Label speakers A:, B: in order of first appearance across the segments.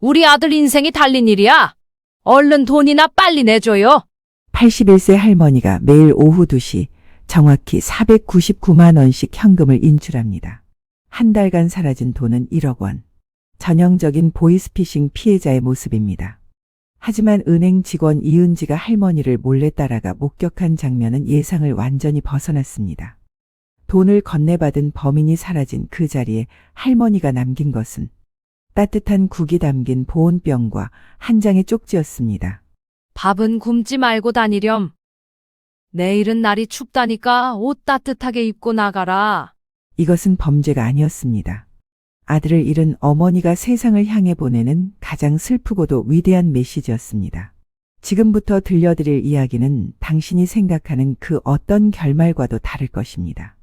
A: 우리 아들 인생이 달린 일이야. 얼른 돈이나 빨리 내줘요.
B: 81세 할머니가 매일 오후 2시 정확히 499만 원씩 현금을 인출합니다. 한 달간 사라진 돈은 1억 원. 전형적인 보이스피싱 피해자의 모습입니다. 하지만 은행 직원 이은지가 할머니를 몰래 따라가 목격한 장면은 예상을 완전히 벗어났습니다. 돈을 건네받은 범인이 사라진 그 자리에 할머니가 남긴 것은 따뜻한 국이 담긴 보온병과 한 장의 쪽지였습니다.
A: 밥은 굶지 말고 다니렴. 내일은 날이 춥다니까 옷 따뜻하게 입고 나가라.
B: 이것은 범죄가 아니었습니다. 아들을 잃은 어머니가 세상을 향해 보내는 가장 슬프고도 위대한 메시지였습니다. 지금부터 들려드릴 이야기는 당신이 생각하는 그 어떤 결말과도 다를 것입니다.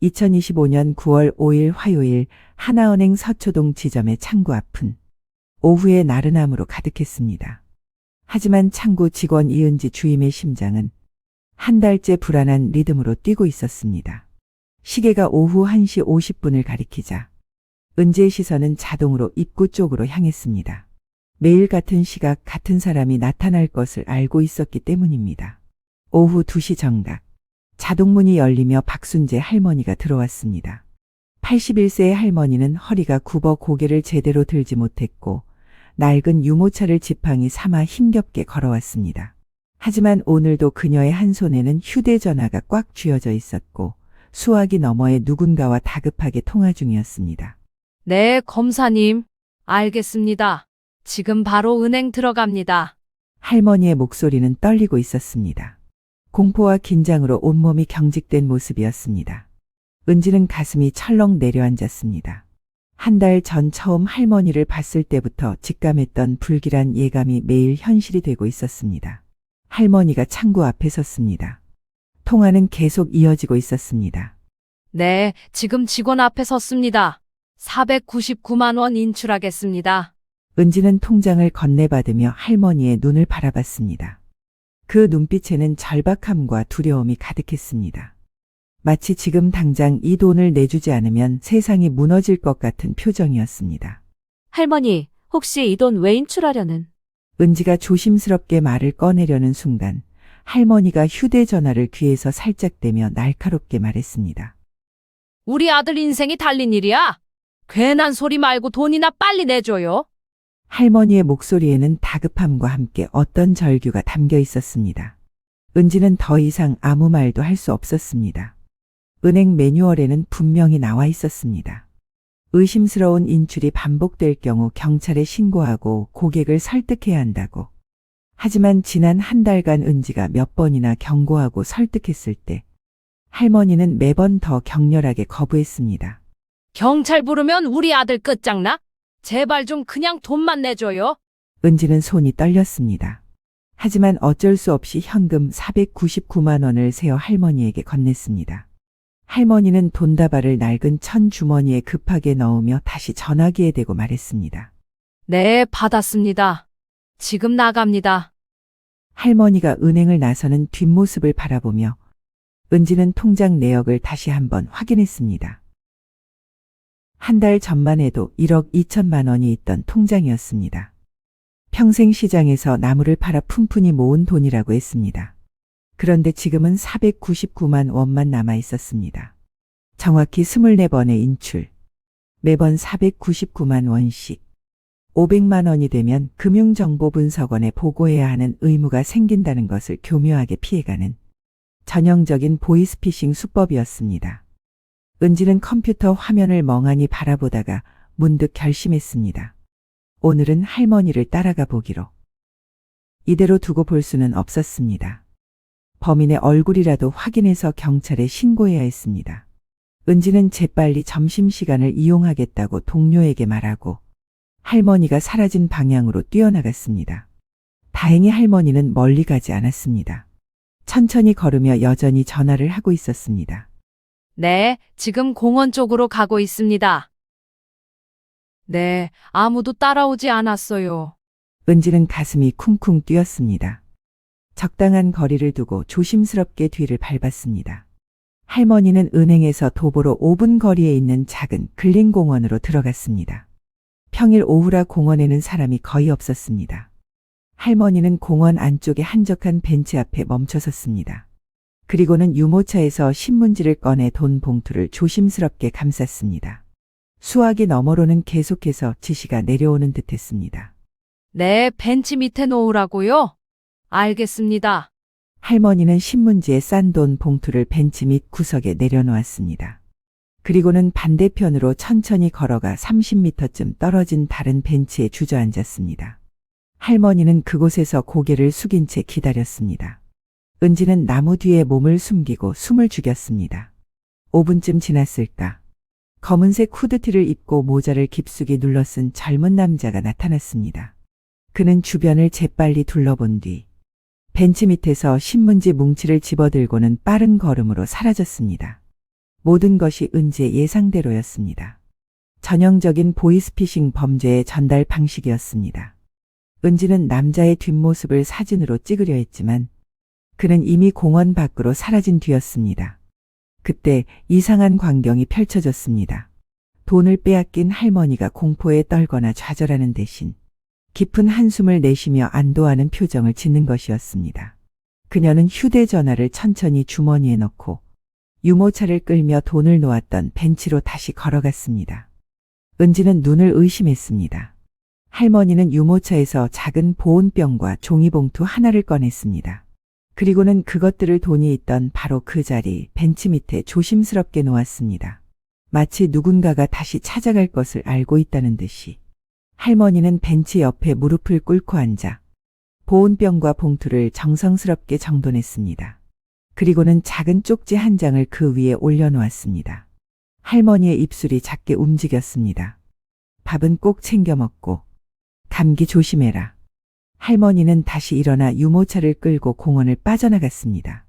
B: 2025년 9월 5일 화요일 하나은행 서초동 지점의 창구 앞은 오후의 나른함으로 가득했습니다. 하지만 창구 직원 이은지 주임의 심장은 한 달째 불안한 리듬으로 뛰고 있었습니다. 시계가 오후 1시 50분을 가리키자 은지의 시선은 자동으로 입구 쪽으로 향했습니다. 매일 같은 시각 같은 사람이 나타날 것을 알고 있었기 때문입니다. 오후 2시 정각 자동문이 열리며 박순재 할머니가 들어왔습니다. 81세의 할머니는 허리가 굽어 고개를 제대로 들지 못했고 낡은 유모차를 지팡이 삼아 힘겹게 걸어왔습니다. 하지만 오늘도 그녀의 한 손에는 휴대전화가 꽉 쥐어져 있었고 수화기 너머에 누군가와 다급하게 통화 중이었습니다.
A: 네, 검사님. 알겠습니다. 지금 바로 은행 들어갑니다.
B: 할머니의 목소리는 떨리고 있었습니다. 공포와 긴장으로 온몸이 경직된 모습이었습니다. 은지는 가슴이 철렁 내려앉았습니다. 한 달 전 처음 할머니를 봤을 때부터 직감했던 불길한 예감이 매일 현실이 되고 있었습니다. 할머니가 창구 앞에 섰습니다. 통화는 계속 이어지고 있었습니다.
A: 네, 지금 직원 앞에 섰습니다. 499만 원 인출하겠습니다.
B: 은지는 통장을 건네받으며 할머니의 눈을 바라봤습니다. 그 눈빛에는 절박함과 두려움이 가득했습니다. 마치 지금 당장 이 돈을 내주지 않으면 세상이 무너질 것 같은 표정이었습니다.
C: 할머니, 혹시 이 돈 왜 인출하려는?
B: 은지가 조심스럽게 말을 꺼내려는 순간 할머니가 휴대전화를 귀에서 살짝 대며 날카롭게 말했습니다.
A: 우리 아들 인생이 달린 일이야. 괜한 소리 말고 돈이나 빨리 내줘요.
B: 할머니의 목소리에는 다급함과 함께 어떤 절규가 담겨 있었습니다. 은지는 더 이상 아무 말도 할 수 없었습니다. 은행 매뉴얼에는 분명히 나와 있었습니다. 의심스러운 인출이 반복될 경우 경찰에 신고하고 고객을 설득해야 한다고. 하지만 지난 한 달간 은지가 몇 번이나 경고하고 설득했을 때 할머니는 매번 더 격렬하게 거부했습니다.
A: 경찰 부르면 우리 아들 끝장나? 제발 좀 그냥 돈만 내줘요.
B: 은지는 손이 떨렸습니다. 하지만 어쩔 수 없이 현금 499만 원을 세어 할머니에게 건넸습니다. 할머니는 돈다발을 낡은 천 주머니에 급하게 넣으며 다시 전화기에 대고 말했습니다.
A: 네, 받았습니다. 지금 나갑니다.
B: 할머니가 은행을 나서는 뒷모습을 바라보며 은지는 통장 내역을 다시 한번 확인했습니다. 한 달 전만 해도 1억 2천만 원이 있던 통장이었습니다. 평생 시장에서 나무를 팔아 푼푼히 모은 돈이라고 했습니다. 그런데 지금은 499만 원만 남아 있었습니다. 정확히 24번의 인출. 매번 499만 원씩. 500만 원이 되면 금융정보분석원에 보고해야 하는 의무가 생긴다는 것을 교묘하게 피해가는 전형적인 보이스피싱 수법이었습니다. 은지는 컴퓨터 화면을 멍하니 바라보다가 문득 결심했습니다. 오늘은 할머니를 따라가 보기로. 이대로 두고 볼 수는 없었습니다. 범인의 얼굴이라도 확인해서 경찰에 신고해야 했습니다. 은지는 재빨리 점심시간을 이용하겠다고 동료에게 말하고 할머니가 사라진 방향으로 뛰어나갔습니다. 다행히 할머니는 멀리 가지 않았습니다. 천천히 걸으며 여전히 전화를 하고 있었습니다.
A: 네, 지금 공원 쪽으로 가고 있습니다. 네, 아무도 따라오지 않았어요.
B: 은지는 가슴이 쿵쿵 뛰었습니다. 적당한 거리를 두고 조심스럽게 뒤를 밟았습니다. 할머니는 은행에서 도보로 5분 거리에 있는 작은 근린공원으로 들어갔습니다. 평일 오후라 공원에는 사람이 거의 없었습니다. 할머니는 공원 안쪽에 한적한 벤치 앞에 멈춰섰습니다. 그리고는 유모차에서 신문지를 꺼내 돈 봉투를 조심스럽게 감쌌습니다. 수화기 너머로는 계속해서 지시가 내려오는 듯했습니다.
A: 네, 벤치 밑에 놓으라고요? 알겠습니다.
B: 할머니는 신문지에 싼 돈 봉투를 벤치 밑 구석에 내려놓았습니다. 그리고는 반대편으로 천천히 걸어가 30m쯤 떨어진 다른 벤치에 주저앉았습니다. 할머니는 그곳에서 고개를 숙인 채 기다렸습니다. 은지는 나무 뒤에 몸을 숨기고 숨을 죽였습니다. 5분쯤 지났을까? 검은색 후드티를 입고 모자를 깊숙이 눌러쓴 젊은 남자가 나타났습니다. 그는 주변을 재빨리 둘러본 뒤 벤치 밑에서 신문지 뭉치를 집어들고는 빠른 걸음으로 사라졌습니다. 모든 것이 은지의 예상대로였습니다. 전형적인 보이스피싱 범죄의 전달 방식이었습니다. 은지는 남자의 뒷모습을 사진으로 찍으려 했지만 그는 이미 공원 밖으로 사라진 뒤였습니다. 그때 이상한 광경이 펼쳐졌습니다. 돈을 빼앗긴 할머니가 공포에 떨거나 좌절하는 대신 깊은 한숨을 내쉬며 안도하는 표정을 짓는 것이었습니다. 그녀는 휴대전화를 천천히 주머니에 넣고 유모차를 끌며 돈을 놓았던 벤치로 다시 걸어갔습니다. 은지는 눈을 의심했습니다. 할머니는 유모차에서 작은 보온병과 종이봉투 하나를 꺼냈습니다. 그리고는 그것들을 돈이 있던 바로 그 자리 벤치 밑에 조심스럽게 놓았습니다. 마치 누군가가 다시 찾아갈 것을 알고 있다는 듯이. 할머니는 벤치 옆에 무릎을 꿇고 앉아 보온병과 봉투를 정성스럽게 정돈했습니다. 그리고는 작은 쪽지 한 장을 그 위에 올려놓았습니다. 할머니의 입술이 작게 움직였습니다. 밥은 꼭 챙겨 먹고 감기 조심해라. 할머니는 다시 일어나 유모차를 끌고 공원을 빠져나갔습니다.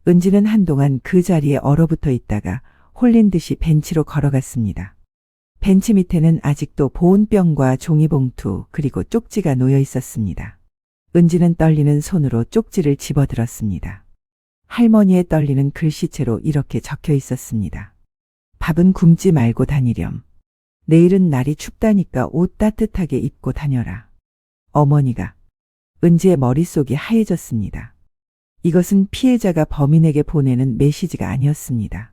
B: 은지는 한동안 그 자리에 얼어붙어 있다가 홀린 듯이 벤치로 걸어갔습니다. 벤치 밑에는 아직도 보온병과 종이봉투 그리고 쪽지가 놓여 있었습니다. 은지는 떨리는 손으로 쪽지를 집어들었습니다. 할머니의 떨리는 글씨체로 이렇게 적혀 있었습니다. 밥은 굶지 말고 다니렴. 내일은 날이 춥다니까 옷 따뜻하게 입고 다녀라. 어머니가. 은지의 머릿속이 하얘졌습니다. 이것은 피해자가 범인에게 보내는 메시지가 아니었습니다.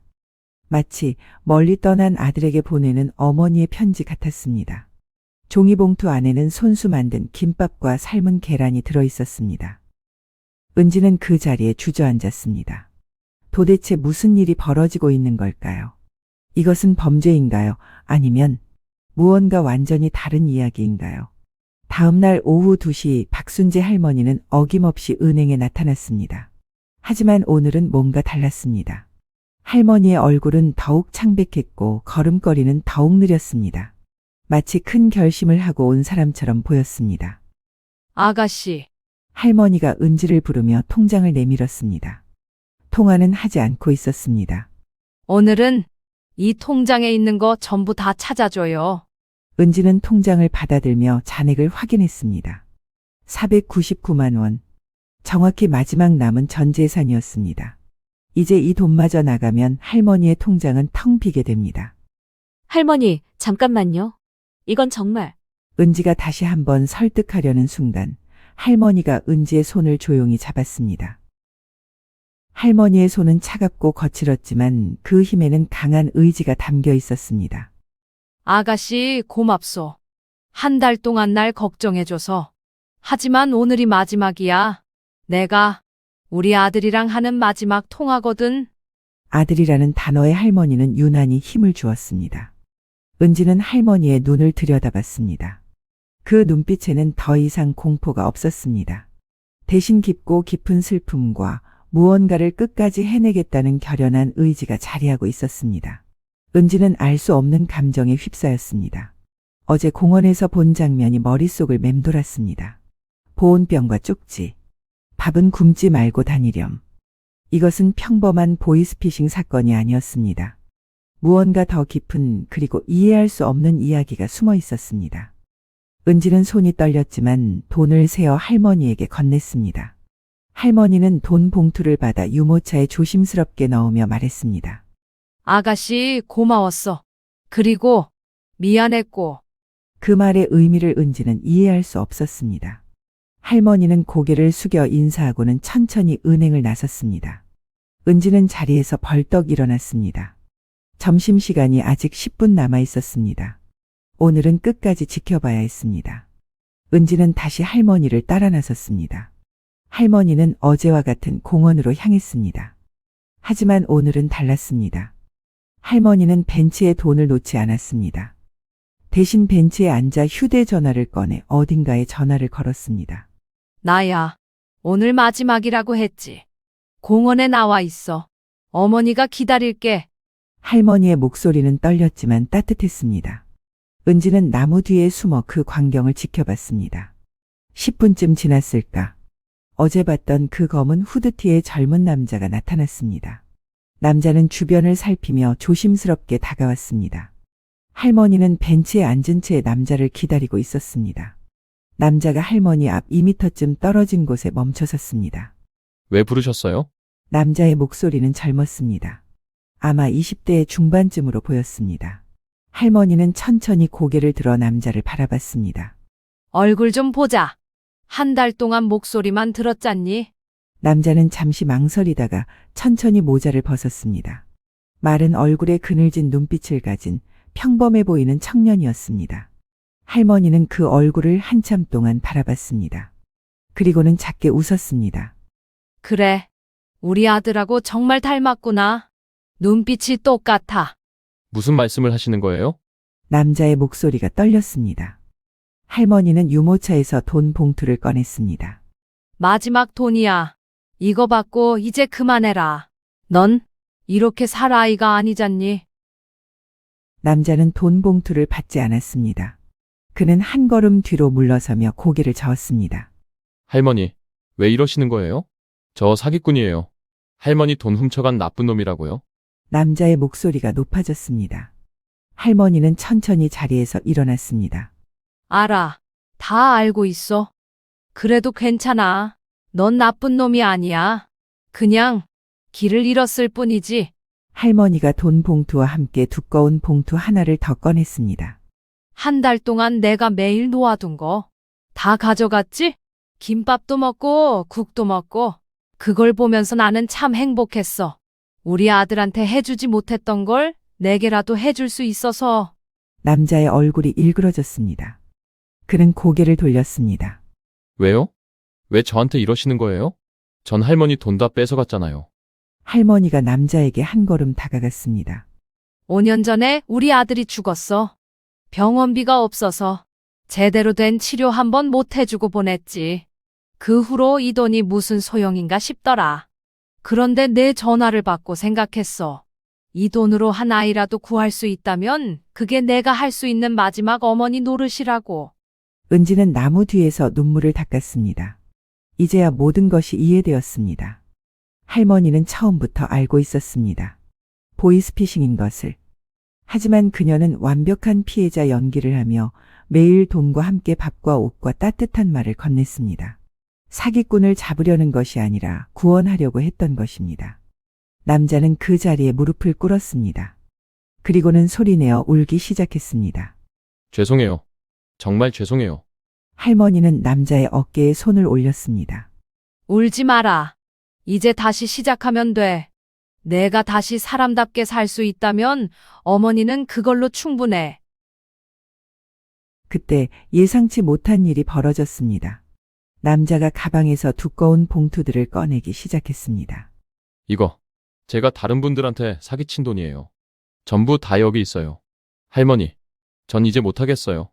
B: 마치 멀리 떠난 아들에게 보내는 어머니의 편지 같았습니다. 종이봉투 안에는 손수 만든 김밥과 삶은 계란이 들어있었습니다. 은지는 그 자리에 주저앉았습니다. 도대체 무슨 일이 벌어지고 있는 걸까요? 이것은 범죄인가요? 아니면 무언가 완전히 다른 이야기인가요? 다음 날 오후 2시 박순재 할머니는 어김없이 은행에 나타났습니다. 하지만 오늘은 뭔가 달랐습니다. 할머니의 얼굴은 더욱 창백했고 걸음걸이는 더욱 느렸습니다. 마치 큰 결심을 하고 온 사람처럼 보였습니다.
A: 아가씨,
B: 할머니가 은지를 부르며 통장을 내밀었습니다. 통화는 하지 않고 있었습니다.
A: 오늘은 이 통장에 있는 거 전부 다 찾아줘요.
B: 은지는 통장을 받아들며 잔액을 확인했습니다. 499만 원. 정확히 마지막 남은 전 재산이었습니다. 이제 이 돈마저 나가면 할머니의 통장은 텅 비게 됩니다.
C: 할머니, 잠깐만요. 이건 정말.
B: 은지가 다시 한번 설득하려는 순간 할머니가 은지의 손을 조용히 잡았습니다. 할머니의 손은 차갑고 거칠었지만 그 힘에는 강한 의지가 담겨 있었습니다.
A: 아가씨, 고맙소. 한 달 동안 날 걱정해줘서. 하지만 오늘이 마지막이야. 내가 우리 아들이랑 하는 마지막 통화거든.
B: 아들이라는 단어에 할머니는 유난히 힘을 주었습니다. 은지는 할머니의 눈을 들여다봤습니다. 그 눈빛에는 더 이상 공포가 없었습니다. 대신 깊고 깊은 슬픔과 무언가를 끝까지 해내겠다는 결연한 의지가 자리하고 있었습니다. 은지는 알 수 없는 감정에 휩싸였습니다. 어제 공원에서 본 장면이 머릿속을 맴돌았습니다. 보온병과 쪽지. 밥은 굶지 말고 다니렴. 이것은 평범한 보이스피싱 사건이 아니었습니다. 무언가 더 깊은 그리고 이해할 수 없는 이야기가 숨어 있었습니다. 은지는 손이 떨렸지만 돈을 세어 할머니에게 건넸습니다. 할머니는 돈 봉투를 받아 유모차에 조심스럽게 넣으며 말했습니다.
A: 아가씨, 고마웠어. 그리고 미안했고.
B: 그 말의 의미를 은지는 이해할 수 없었습니다. 할머니는 고개를 숙여 인사하고는 천천히 은행을 나섰습니다. 은지는 자리에서 벌떡 일어났습니다. 점심시간이 아직 10분 남아 있었습니다. 오늘은 끝까지 지켜봐야 했습니다. 은지는 다시 할머니를 따라 나섰습니다. 할머니는 어제와 같은 공원으로 향했습니다. 하지만 오늘은 달랐습니다. 할머니는 벤치에 돈을 놓지 않았습니다. 대신 벤치에 앉아 휴대전화를 꺼내 어딘가에 전화를 걸었습니다.
A: 나야. 오늘 마지막이라고 했지. 공원에 나와 있어. 어머니가 기다릴게.
B: 할머니의 목소리는 떨렸지만 따뜻했습니다. 은지는 나무 뒤에 숨어 그 광경을 지켜봤습니다. 10분쯤 지났을까? 어제 봤던 그 검은 후드티의 젊은 남자가 나타났습니다. 남자는 주변을 살피며 조심스럽게 다가왔습니다. 할머니는 벤치에 앉은 채 남자를 기다리고 있었습니다. 남자가 할머니 앞 2미터쯤 떨어진 곳에 멈춰 섰습니다.
D: 왜 부르셨어요?
B: 남자의 목소리는 젊었습니다. 아마 20대의 중반쯤으로 보였습니다. 할머니는 천천히 고개를 들어 남자를 바라봤습니다.
A: 얼굴 좀 보자. 한 달 동안 목소리만 들었잖니?
B: 남자는 잠시 망설이다가 천천히 모자를 벗었습니다. 마른 얼굴에 그늘진 눈빛을 가진 평범해 보이는 청년이었습니다. 할머니는 그 얼굴을 한참 동안 바라봤습니다. 그리고는 작게 웃었습니다.
A: 그래. 우리 아들하고 정말 닮았구나. 눈빛이 똑같아.
D: 무슨 말씀을 하시는 거예요?
B: 남자의 목소리가 떨렸습니다. 할머니는 유모차에서 돈 봉투를 꺼냈습니다.
A: 마지막 돈이야. 이거 받고 이제 그만해라. 넌 이렇게 살 아이가 아니잖니?
B: 남자는 돈 봉투를 받지 않았습니다. 그는 한 걸음 뒤로 물러서며 고개를 저었습니다.
D: 할머니, 왜 이러시는 거예요? 저 사기꾼이에요. 할머니 돈 훔쳐간 나쁜 놈이라고요?
B: 남자의 목소리가 높아졌습니다. 할머니는 천천히 자리에서 일어났습니다.
A: 알아. 다 알고 있어. 그래도 괜찮아. 넌 나쁜 놈이 아니야. 그냥 길을 잃었을 뿐이지.
B: 할머니가 돈 봉투와 함께 두꺼운 봉투 하나를 더 꺼냈습니다.
A: 한 달 동안 내가 매일 놓아둔 거 다 가져갔지? 김밥도 먹고 국도 먹고 그걸 보면서 나는 참 행복했어. 우리 아들한테 해주지 못했던 걸 내게라도 해줄 수 있어서.
B: 남자의 얼굴이 일그러졌습니다. 그는 고개를 돌렸습니다.
D: 왜요? 왜 저한테 이러시는 거예요? 전 할머니 돈 다 뺏어갔잖아요.
B: 할머니가 남자에게 한 걸음 다가갔습니다.
A: 5년 전에 우리 아들이 죽었어. 병원비가 없어서 제대로 된 치료 한번 못 해주고 보냈지. 그 후로 이 돈이 무슨 소용인가 싶더라. 그런데 내 전화를 받고 생각했어. 이 돈으로 한 아이라도 구할 수 있다면 그게 내가 할 수 있는 마지막 어머니 노릇이라고.
B: 은지는 나무 뒤에서 눈물을 닦았습니다. 이제야 모든 것이 이해되었습니다. 할머니는 처음부터 알고 있었습니다. 보이스피싱인 것을. 하지만 그녀는 완벽한 피해자 연기를 하며 매일 돈과 함께 밥과 옷과 따뜻한 말을 건넸습니다. 사기꾼을 잡으려는 것이 아니라 구원하려고 했던 것입니다. 남자는 그 자리에 무릎을 꿇었습니다. 그리고는 소리내어 울기 시작했습니다.
D: 죄송해요. 정말 죄송해요.
B: 할머니는 남자의 어깨에 손을 올렸습니다.
A: 울지 마라. 이제 다시 시작하면 돼. 내가 다시 사람답게 살 수 있다면 어머니는 그걸로 충분해.
B: 그때 예상치 못한 일이 벌어졌습니다. 남자가 가방에서 두꺼운 봉투들을 꺼내기 시작했습니다.
D: 이거 제가 다른 분들한테 사기친 돈이에요. 전부 다 여기 있어요. 할머니, 전 이제 못하겠어요.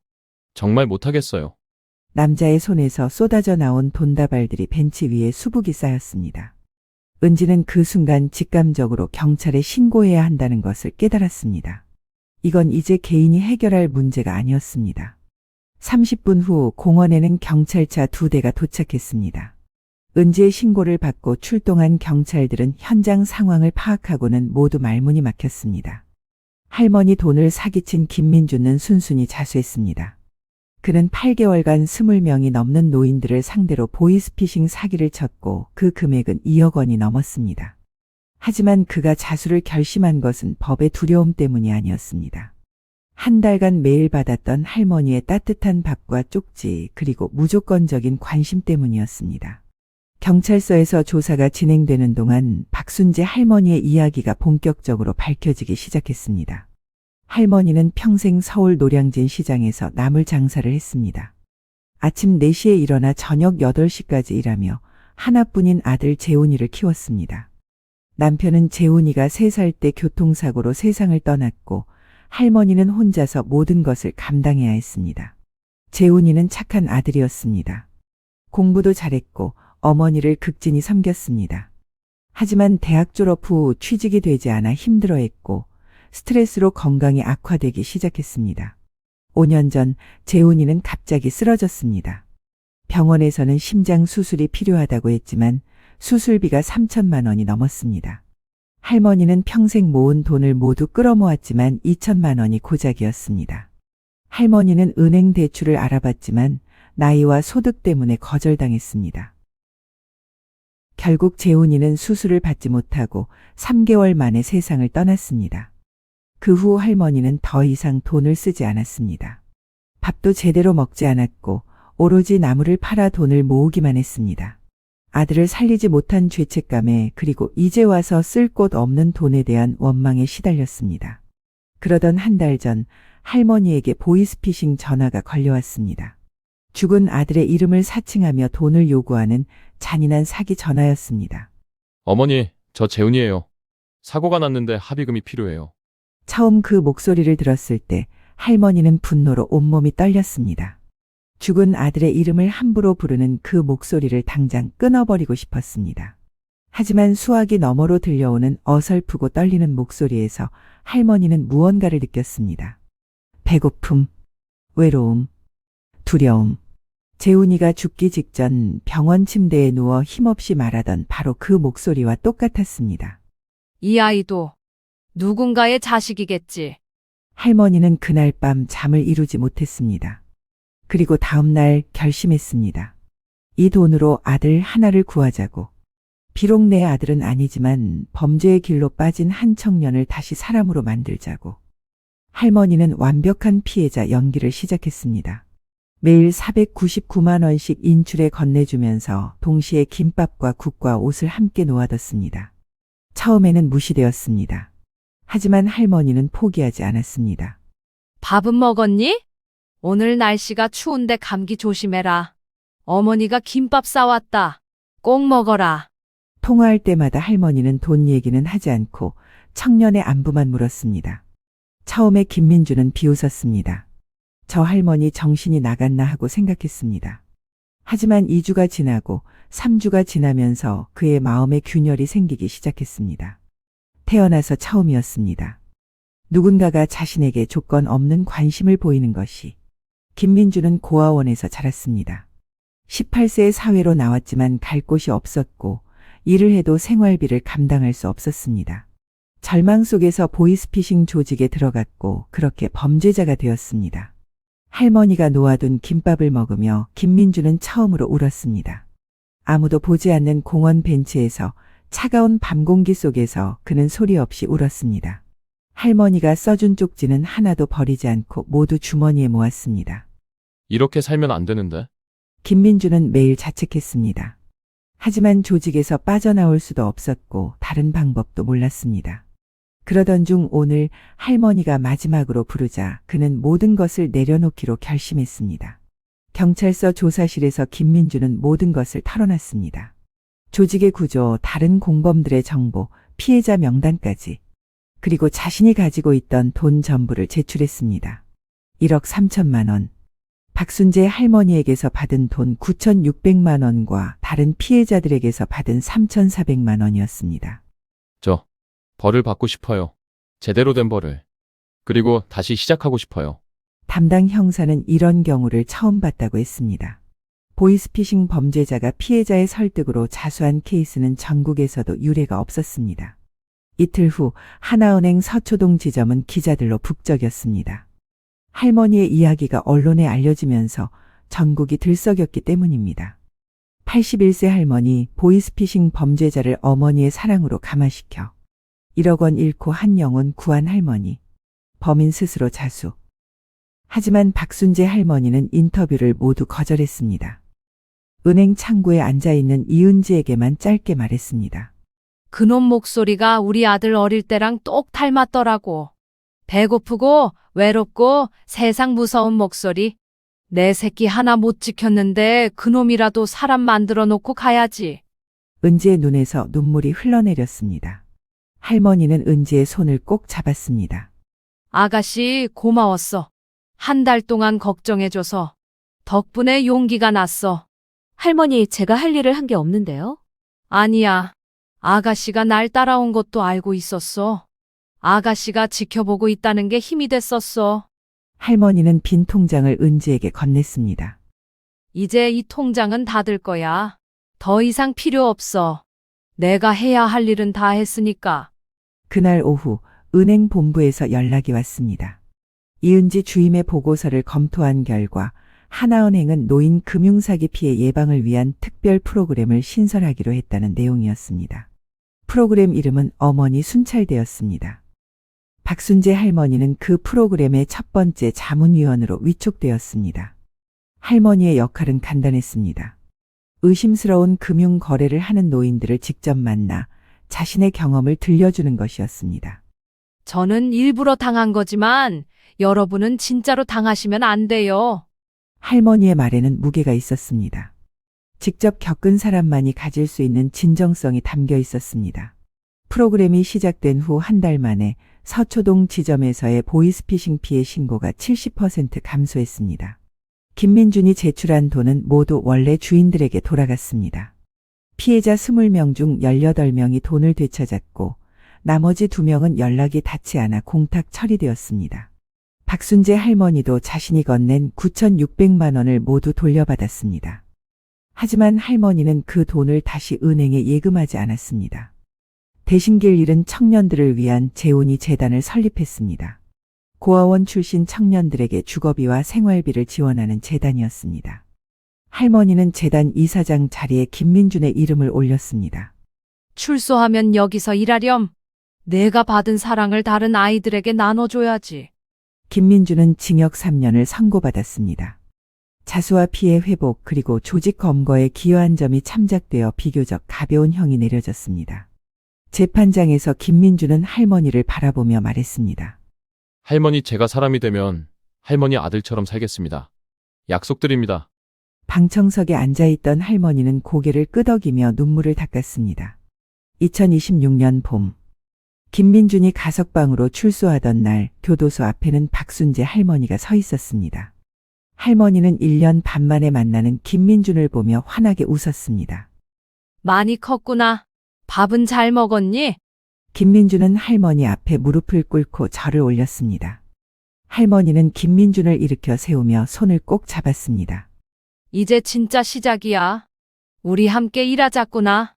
D: 정말 못하겠어요.
B: 남자의 손에서 쏟아져 나온 돈다발들이 벤치 위에 수북이 쌓였습니다. 은지는 그 순간 직감적으로 경찰에 신고해야 한다는 것을 깨달았습니다. 이건 이제 개인이 해결할 문제가 아니었습니다. 30분 후 공원에는 경찰차 2대가 도착했습니다. 은지의 신고를 받고 출동한 경찰들은 현장 상황을 파악하고는 모두 말문이 막혔습니다. 할머니 돈을 사기친 김민주는 순순히 자수했습니다. 그는 8개월간 20명이 넘는 노인들을 상대로 보이스피싱 사기를 쳤고 그 금액은 2억 원이 넘었습니다. 하지만 그가 자수를 결심한 것은 법의 두려움 때문이 아니었습니다. 한 달간 매일 받았던 할머니의 따뜻한 밥과 쪽지 그리고 무조건적인 관심 때문이었습니다. 경찰서에서 조사가 진행되는 동안 박순재 할머니의 이야기가 본격적으로 밝혀지기 시작했습니다. 할머니는 평생 서울 노량진 시장에서 나물 장사를 했습니다. 아침 4시에 일어나 저녁 8시까지 일하며 하나뿐인 아들 재훈이를 키웠습니다. 남편은 재훈이가 3살 때 교통사고로 세상을 떠났고 할머니는 혼자서 모든 것을 감당해야 했습니다. 재훈이는 착한 아들이었습니다. 공부도 잘했고 어머니를 극진히 섬겼습니다. 하지만 대학 졸업 후 취직이 되지 않아 힘들어했고 스트레스로 건강이 악화되기 시작했습니다. 5년 전 재훈이는 갑자기 쓰러졌습니다. 병원에서는 심장 수술이 필요하다고 했지만 수술비가 3천만 원이 넘었습니다. 할머니는 평생 모은 돈을 모두 끌어모았지만 2천만 원이 고작이었습니다. 할머니는 은행 대출을 알아봤지만 나이와 소득 때문에 거절당했습니다. 결국 재훈이는 수술을 받지 못하고 3개월 만에 세상을 떠났습니다. 그 후 할머니는 더 이상 돈을 쓰지 않았습니다. 밥도 제대로 먹지 않았고 오로지 나무를 팔아 돈을 모으기만 했습니다. 아들을 살리지 못한 죄책감에 그리고 이제 와서 쓸 곳 없는 돈에 대한 원망에 시달렸습니다. 그러던 한 달 전 할머니에게 보이스피싱 전화가 걸려왔습니다. 죽은 아들의 이름을 사칭하며 돈을 요구하는 잔인한 사기 전화였습니다.
D: 어머니, 저 재훈이에요. 사고가 났는데 합의금이 필요해요.
B: 처음 그 목소리를 들었을 때 할머니는 분노로 온몸이 떨렸습니다. 죽은 아들의 이름을 함부로 부르는 그 목소리를 당장 끊어버리고 싶었습니다. 하지만 수화기 너머로 들려오는 어설프고 떨리는 목소리에서 할머니는 무언가를 느꼈습니다. 배고픔, 외로움, 두려움. 재훈이가 죽기 직전 병원 침대에 누워 힘없이 말하던 바로 그 목소리와 똑같았습니다.
A: 이 아이도 누군가의 자식이겠지.
B: 할머니는 그날 밤 잠을 이루지 못했습니다. 그리고 다음 날 결심했습니다. 이 돈으로 아들 하나를 구하자고. 비록 내 아들은 아니지만 범죄의 길로 빠진 한 청년을 다시 사람으로 만들자고. 할머니는 완벽한 피해자 연기를 시작했습니다. 매일 499만 원씩 인출에 건네주면서 동시에 김밥과 국과 옷을 함께 놓아뒀습니다. 처음에는 무시되었습니다. 하지만 할머니는 포기하지 않았습니다.
A: 밥은 먹었니? 오늘 날씨가 추운데 감기 조심해라. 어머니가 김밥 싸왔다. 꼭 먹어라.
B: 통화할 때마다 할머니는 돈 얘기는 하지 않고 청년의 안부만 물었습니다. 처음에 김민주는 비웃었습니다. 저 할머니 정신이 나갔나 하고 생각했습니다. 하지만 2주가 지나고 3주가 지나면서 그의 마음에 균열이 생기기 시작했습니다. 태어나서 처음이었습니다. 누군가가 자신에게 조건 없는 관심을 보이는 것이. 김민주는 고아원에서 자랐습니다. 18세에 사회로 나왔지만 갈 곳이 없었고 일을 해도 생활비를 감당할 수 없었습니다. 절망 속에서 보이스피싱 조직에 들어갔고 그렇게 범죄자가 되었습니다. 할머니가 놓아둔 김밥을 먹으며 김민주는 처음으로 울었습니다. 아무도 보지 않는 공원 벤치에서 차가운 밤 공기 속에서 그는 소리 없이 울었습니다. 할머니가 써준 쪽지는 하나도 버리지 않고 모두 주머니에 모았습니다.
D: 이렇게 살면 안 되는데.
B: 김민주는 매일 자책했습니다. 하지만 조직에서 빠져나올 수도 없었고 다른 방법도 몰랐습니다. 그러던 중 오늘 할머니가 마지막으로 부르자 그는 모든 것을 내려놓기로 결심했습니다. 경찰서 조사실에서 김민주는 모든 것을 털어놨습니다. 조직의 구조, 다른 공범들의 정보, 피해자 명단까지. 그리고 자신이 가지고 있던 돈 전부를 제출했습니다. 1억 3천만 원. 박순재 할머니에게서 받은 돈 9,600만 원과 다른 피해자들에게서 받은 3,400만 원이었습니다.
D: 저 벌을 받고 싶어요. 제대로 된 벌을. 그리고 다시 시작하고 싶어요.
B: 담당 형사는 이런 경우를 처음 봤다고 했습니다. 보이스피싱 범죄자가 피해자의 설득으로 자수한 케이스는 전국에서도 유례가 없었습니다. 이틀 후 하나은행 서초동 지점은 기자들로 북적였습니다. 할머니의 이야기가 언론에 알려지면서 전국이 들썩였기 때문입니다. 81세 할머니 보이스피싱 범죄자를 어머니의 사랑으로 감화시켜 1억 원 잃고 한 영혼 구한 할머니. 범인 스스로 자수. 하지만 박순재 할머니는 인터뷰를 모두 거절했습니다. 은행 창구에 앉아있는 이은지에게만 짧게 말했습니다.
A: 그놈 목소리가 우리 아들 어릴 때랑 똑 닮았더라고. 배고프고 외롭고 세상 무서운 목소리. 내 새끼 하나 못 지켰는데 그놈이라도 사람 만들어 놓고 가야지.
B: 은지의 눈에서 눈물이 흘러내렸습니다. 할머니는 은지의 손을 꼭 잡았습니다.
A: 아가씨 고마웠어. 한 달 동안 걱정해줘서. 덕분에 용기가 났어.
C: 할머니, 제가 할 일을 한 게 없는데요?
A: 아니야. 아가씨가 날 따라온 것도 알고 있었어. 아가씨가 지켜보고 있다는 게 힘이 됐었어.
B: 할머니는 빈 통장을 은지에게 건넸습니다.
A: 이제 이 통장은 닫을 거야. 더 이상 필요 없어. 내가 해야 할 일은 다 했으니까.
B: 그날 오후 은행 본부에서 연락이 왔습니다. 이은지 주임의 보고서를 검토한 결과 하나은행은 노인 금융사기 피해 예방을 위한 특별 프로그램을 신설하기로 했다는 내용이었습니다. 프로그램 이름은 어머니 순찰대였습니다. 박순재 할머니는 그 프로그램의 첫 번째 자문위원으로 위촉되었습니다. 할머니의 역할은 간단했습니다. 의심스러운 금융 거래를 하는 노인들을 직접 만나 자신의 경험을 들려주는 것이었습니다.
A: 저는 일부러 당한 거지만 여러분은 진짜로 당하시면 안 돼요.
B: 할머니의 말에는 무게가 있었습니다. 직접 겪은 사람만이 가질 수 있는 진정성이 담겨 있었습니다. 프로그램이 시작된 후 한 달 만에 서초동 지점에서의 보이스피싱 피해 신고가 70% 감소했습니다. 김민준이 제출한 돈은 모두 원래 주인들에게 돌아갔습니다. 피해자 20명 중 18명이 돈을 되찾았고 나머지 2명은 연락이 닿지 않아 공탁 처리되었습니다. 박순재 할머니도 자신이 건넨 9,600만 원을 모두 돌려받았습니다. 하지만 할머니는 그 돈을 다시 은행에 예금하지 않았습니다. 대신 길 잃은 청년들을 위한 재훈이 재단을 설립했습니다. 고아원 출신 청년들에게 주거비와 생활비를 지원하는 재단이었습니다. 할머니는 재단 이사장 자리에 김민준의 이름을 올렸습니다.
A: 출소하면 여기서 일하렴. 내가 받은 사랑을 다른 아이들에게 나눠줘야지.
B: 김민준은 징역 3년을 선고받았습니다. 자수와 피해 회복 그리고 조직 검거에 기여한 점이 참작되어 비교적 가벼운 형이 내려졌습니다. 재판장에서 김민준은 할머니를 바라보며 말했습니다.
D: 할머니, 제가 사람이 되면 할머니 아들처럼 살겠습니다. 약속드립니다.
B: 방청석에 앉아있던 할머니는 고개를 끄덕이며 눈물을 닦았습니다. 2026년 봄, 김민준이 가석방으로 출소하던 날 교도소 앞에는 박순재 할머니가 서 있었습니다. 할머니는 1년 반 만에 만나는 김민준을 보며 환하게 웃었습니다.
A: 많이 컸구나. 밥은 잘 먹었니?
B: 김민준은 할머니 앞에 무릎을 꿇고 절을 올렸습니다. 할머니는 김민준을 일으켜 세우며 손을 꼭 잡았습니다.
A: 이제 진짜 시작이야. 우리 함께 일하자꾸나.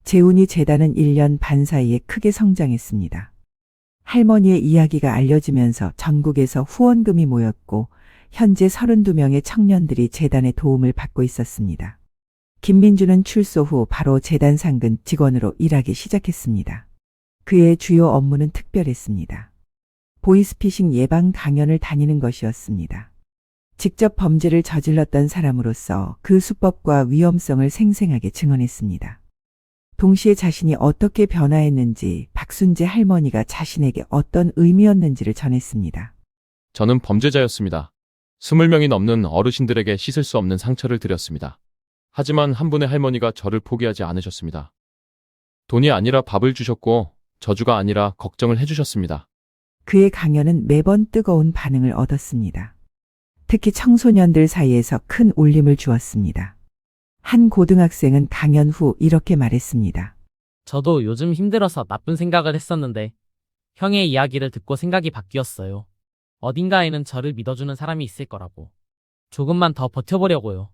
B: 재훈이 재단은 1년 반 사이에 크게 성장했습니다. 할머니의 이야기가 알려지면서 전국에서 후원금이 모였고 현재 32명의 청년들이 재단의 도움을 받고 있었습니다. 김민준은 출소 후 바로 재단 상근 직원으로 일하기 시작했습니다. 그의 주요 업무는 특별했습니다. 보이스피싱 예방 강연을 다니는 것이었습니다. 직접 범죄를 저질렀던 사람으로서 그 수법과 위험성을 생생하게 증언했습니다. 동시에 자신이 어떻게 변화했는지, 박순재 할머니가 자신에게 어떤 의미였는지를 전했습니다.
D: 저는 범죄자였습니다. 20명이 넘는 어르신들에게 씻을 수 없는 상처를 드렸습니다. 하지만 한 분의 할머니가 저를 포기하지 않으셨습니다. 돈이 아니라 밥을 주셨고 저주가 아니라 걱정을 해주셨습니다.
B: 그의 강연은 매번 뜨거운 반응을 얻었습니다. 특히 청소년들 사이에서 큰 울림을 주었습니다. 한 고등학생은 강연 후 이렇게 말했습니다.
E: 저도 요즘 힘들어서 나쁜 생각을 했었는데 형의 이야기를 듣고 생각이 바뀌었어요. 어딘가에는 저를 믿어주는 사람이 있을 거라고. 조금만 더 버텨보려고요.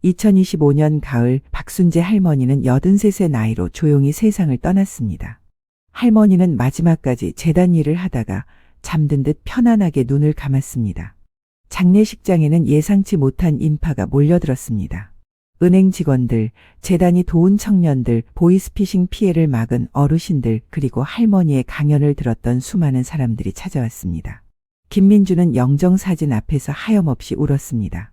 B: 2025년 가을 박순재 할머니는 83세 나이로 조용히 세상을 떠났습니다. 할머니는 마지막까지 재단 일을 하다가 잠든 듯 편안하게 눈을 감았습니다. 장례식장에는 예상치 못한 인파가 몰려들었습니다. 은행 직원들, 재단이 도운 청년들, 보이스피싱 피해를 막은 어르신들, 그리고 할머니의 강연을 들었던 수많은 사람들이 찾아왔습니다. 김민주는 영정사진 앞에서 하염없이 울었습니다.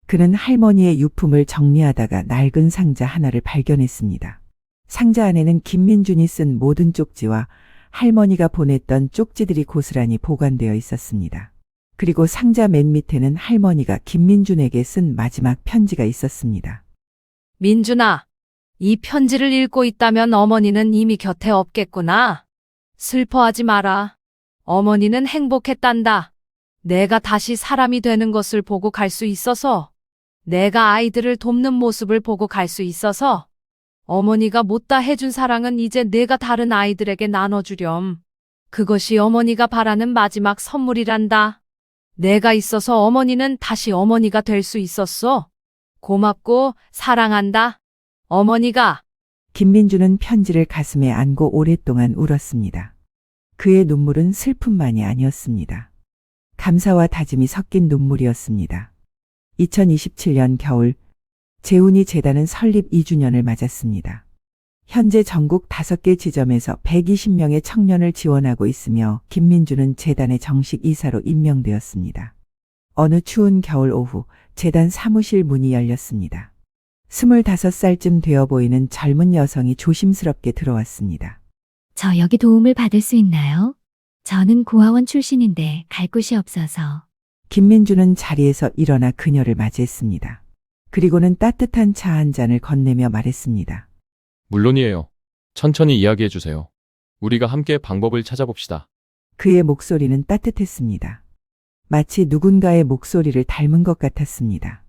B: 그는 할머니의 유품을 정리하다가 낡은 상자 하나를 발견했습니다. 상자 안에는 김민준이 쓴 모든 쪽지와 할머니가 보냈던 쪽지들이 고스란히 보관되어 있었습니다. 그리고 상자 맨 밑에는 할머니가 김민준에게 쓴 마지막 편지가 있었습니다.
A: 민준아, 이 편지를 읽고 있다면 어머니는 이미 곁에 없겠구나. 슬퍼하지 마라. 어머니는 행복했단다. 내가 다시 사람이 되는 것을 보고 갈 수 있어서, 내가 아이들을 돕는 모습을 보고 갈 수 있어서, 어머니가 못다 해준 사랑은 이제 내가 다른 아이들에게 나눠주렴. 그것이 어머니가 바라는 마지막 선물이란다. 내가 있어서 어머니는 다시 어머니가 될 수 있었어. 고맙고 사랑한다. 어머니가.
B: 김민주는 편지를 가슴에 안고 오랫동안 울었습니다. 그의 눈물은 슬픔만이 아니었습니다. 감사와 다짐이 섞인 눈물이었습니다. 2027년 겨울, 재훈이 재단은 설립 2주년을 맞았습니다. 현재 전국 5개 지점에서 120명의 청년을 지원하고 있으며 김민주는 재단의 정식 이사로 임명되었습니다. 어느 추운 겨울 오후 재단 사무실 문이 열렸습니다. 25살쯤 되어 보이는 젊은 여성이 조심스럽게 들어왔습니다.
F: 저 여기 도움을 받을 수 있나요? 저는 고아원 출신인데 갈 곳이 없어서.
B: 김민주는 자리에서 일어나 그녀를 맞이했습니다. 그리고는 따뜻한 차 한 잔을 건네며 말했습니다.
D: 물론이에요. 천천히 이야기해 주세요. 우리가 함께 방법을 찾아봅시다.
B: 그의 목소리는 따뜻했습니다. 마치 누군가의 목소리를 닮은 것 같았습니다.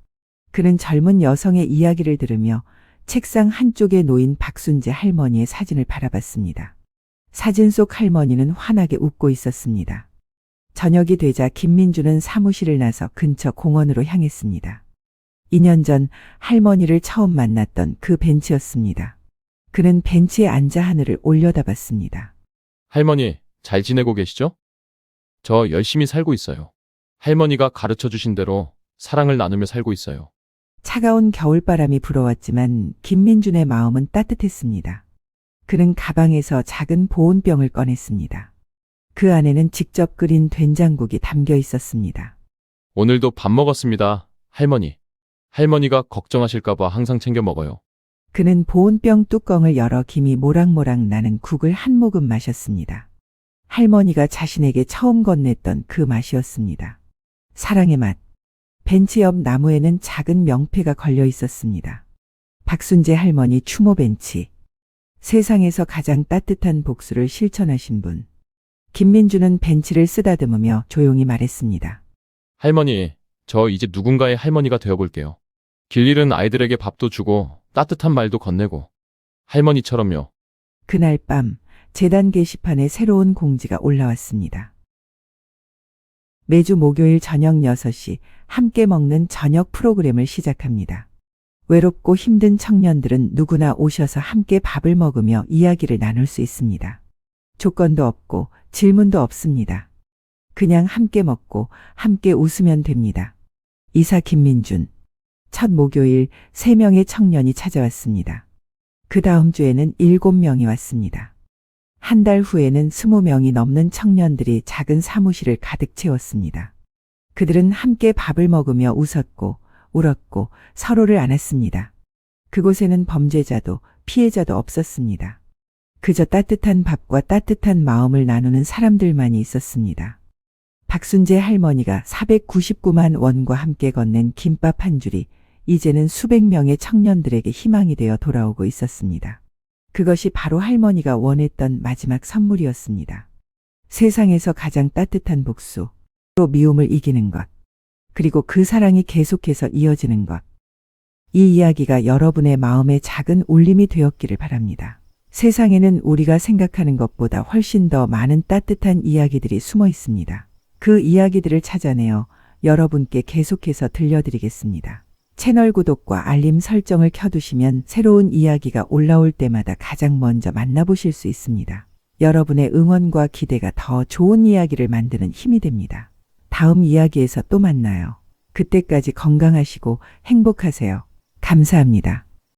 B: 그는 젊은 여성의 이야기를 들으며 책상 한쪽에 놓인 박순재 할머니의 사진을 바라봤습니다. 사진 속 할머니는 환하게 웃고 있었습니다. 저녁이 되자 김민주는 사무실을 나서 근처 공원으로 향했습니다. 2년 전 할머니를 처음 만났던 그 벤치였습니다. 그는 벤치에 앉아 하늘을 올려다봤습니다.
D: 할머니, 잘 지내고 계시죠? 저 열심히 살고 있어요. 할머니가 가르쳐 주신 대로 사랑을 나누며 살고 있어요.
B: 차가운 겨울바람이 불어왔지만 김민준의 마음은 따뜻했습니다. 그는 가방에서 작은 보온병을 꺼냈습니다. 그 안에는 직접 끓인 된장국이 담겨 있었습니다.
D: 오늘도 밥 먹었습니다, 할머니. 할머니가 걱정하실까봐 항상 챙겨 먹어요.
B: 그는 보온병 뚜껑을 열어 김이 모락모락 나는 국을 한 모금 마셨습니다. 할머니가 자신에게 처음 건넸던 그 맛이었습니다. 사랑의 맛. 벤치 옆 나무에는 작은 명패가 걸려 있었습니다. 박순재 할머니 추모 벤치. 세상에서 가장 따뜻한 복수를 실천하신 분. 김민주는 벤치를 쓰다듬으며 조용히 말했습니다.
D: 할머니, 저 이제 누군가의 할머니가 되어볼게요. 길 잃은 아이들에게 밥도 주고 따뜻한 말도 건네고. 할머니처럼요.
B: 그날 밤 재단 게시판에 새로운 공지가 올라왔습니다. 매주 목요일 저녁 6시 함께 먹는 저녁 프로그램을 시작합니다. 외롭고 힘든 청년들은 누구나 오셔서 함께 밥을 먹으며 이야기를 나눌 수 있습니다. 조건도 없고 질문도 없습니다. 그냥 함께 먹고 함께 웃으면 됩니다. 이사 김민준. 첫 목요일 3명의 청년이 찾아왔습니다. 그 다음 주에는 7명이 왔습니다. 한 달 후에는 20명이 넘는 청년들이 작은 사무실을 가득 채웠습니다. 그들은 함께 밥을 먹으며 웃었고 울었고 서로를 안았습니다. 그곳에는 범죄자도 피해자도 없었습니다. 그저 따뜻한 밥과 따뜻한 마음을 나누는 사람들만이 있었습니다. 박순재 할머니가 499만 원과 함께 건넨 김밥 한 줄이 이제는 수백 명의 청년들에게 희망이 되어 돌아오고 있었습니다. 그것이 바로 할머니가 원했던 마지막 선물이었습니다. 세상에서 가장 따뜻한 복수, 로 미움을 이기는 것, 그리고 그 사랑이 계속해서 이어지는 것. 이 이야기가 여러분의 마음에 작은 울림이 되었기를 바랍니다. 세상에는 우리가 생각하는 것보다 훨씬 더 많은 따뜻한 이야기들이 숨어 있습니다. 그 이야기들을 찾아내어 여러분께 계속해서 들려드리겠습니다. 채널 구독과 알림 설정을 켜두시면 새로운 이야기가 올라올 때마다 가장 먼저 만나보실 수 있습니다. 여러분의 응원과 기대가 더 좋은 이야기를 만드는 힘이 됩니다. 다음 이야기에서 또 만나요. 그때까지 건강하시고 행복하세요. 감사합니다.